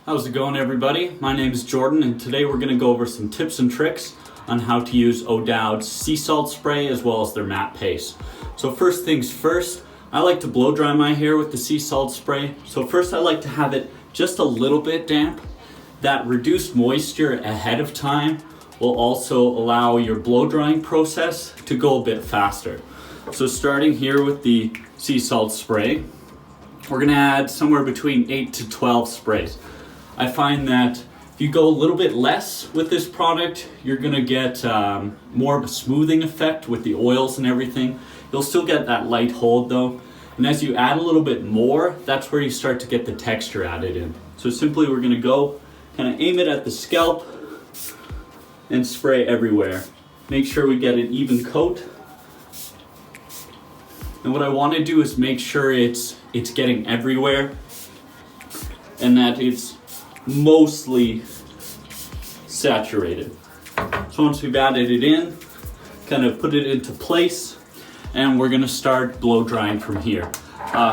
How's it going, everybody? My name is Jordan, and today we're going to go over some tips and tricks on how to use O'Dowd's sea salt spray as well as their matte paste. So first things first, I like to blow dry my hair with the sea salt spray. So first I like to have it just a little bit damp. That reduced moisture ahead of time will also allow your blow drying process to go a bit faster. So starting here with the sea salt spray, we're going to add somewhere between 8 to 12 sprays. I find that if you go a little bit less with this product, you're going to get more of a smoothing effect with the oils and everything. You'll still get that light hold though. And as you add a little bit more, that's where you start to get the texture added in. So simply we're going to go kind of aim it at the scalp and spray everywhere. Make sure we get an even coat. And what I want to do is make sure it's getting everywhere and that it's mostly saturated. So once we've added it in, kind of put it into place, and we're gonna start blow drying from here.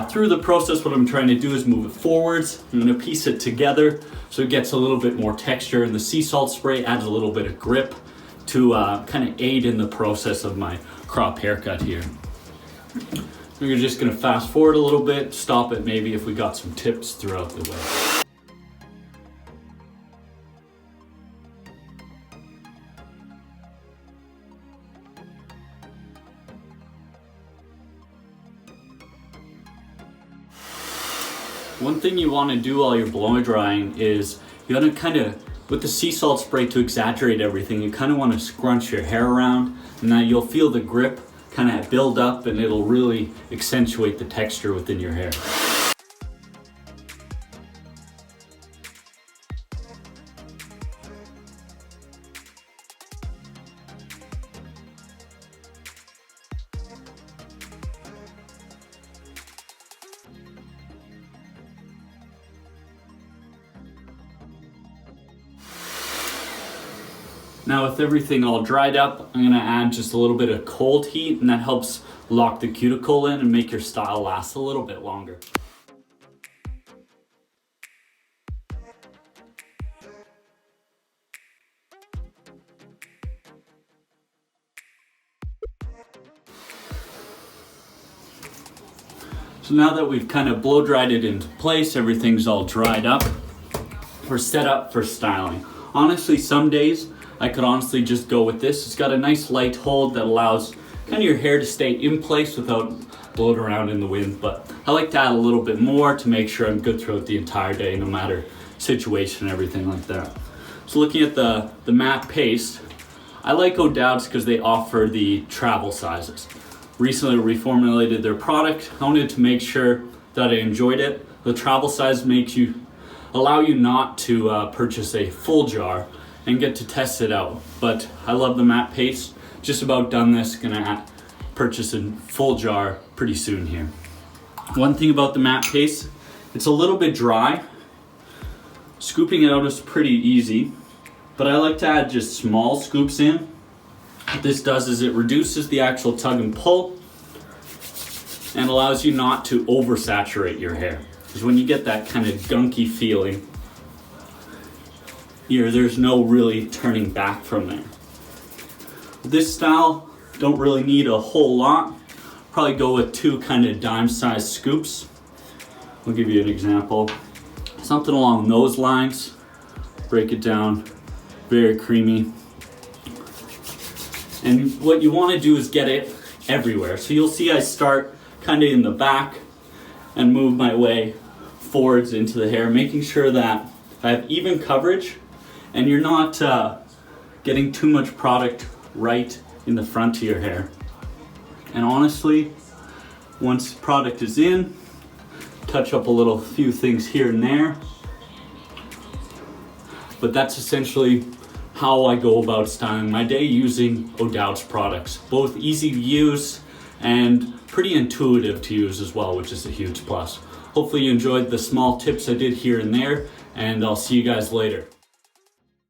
Through the process, what I'm trying to do is move it forwards. I'm gonna piece it together so it gets a little bit more texture, and the sea salt spray adds a little bit of grip to kind of aid in the process of my crop haircut here. We're just gonna fast forward a little bit, stop it maybe if we got some tips throughout the way. One thing you want to do while you're blow drying is you want to kind of, with the sea salt spray to exaggerate everything, you kind of want to scrunch your hair around, and now you'll feel the grip kind of build up and it'll really accentuate the texture within your hair. Now with everything all dried up, I'm gonna add just a little bit of cold heat, and that helps lock the cuticle in and make your style last a little bit longer. So now that we've kind of blow dried it into place, everything's all dried up, we're set up for styling. Honestly, some days I could honestly just go with this. It's got a nice light hold that allows kind of your hair to stay in place without blowing around in the wind, but I like to add a little bit more to make sure I'm good throughout the entire day, no matter situation and everything like that. So looking at the matte paste, I like O'Dowd's because they offer the travel sizes. Recently reformulated their product. I wanted to make sure that I enjoyed it. The travel size allow you not to purchase a full jar and get to test it out. But I love the matte paste. Just about done this, gonna purchase a full jar pretty soon here. One thing about the matte paste, it's a little bit dry. Scooping it out is pretty easy, but I like to add just small scoops in. What this does is it reduces the actual tug and pull and allows you not to oversaturate your hair. Because when you get that kind of gunky feeling, there's no really turning back from there. This style, don't really need a whole lot. Probably go with 2 kind of dime-sized scoops. I'll give you an example. Something along those lines. Break it down, very creamy. And what you want to do is get it everywhere. So you'll see I start kind of in the back and move my way forwards into the hair, making sure that I have even coverage and you're not getting too much product right in the front of your hair. And honestly, once product is in, touch up a few things here and there. But that's essentially how I go about styling my day using O'Dowd's products. Both easy to use and pretty intuitive to use as well, which is a huge plus. Hopefully you enjoyed the small tips I did here and there, and I'll see you guys later.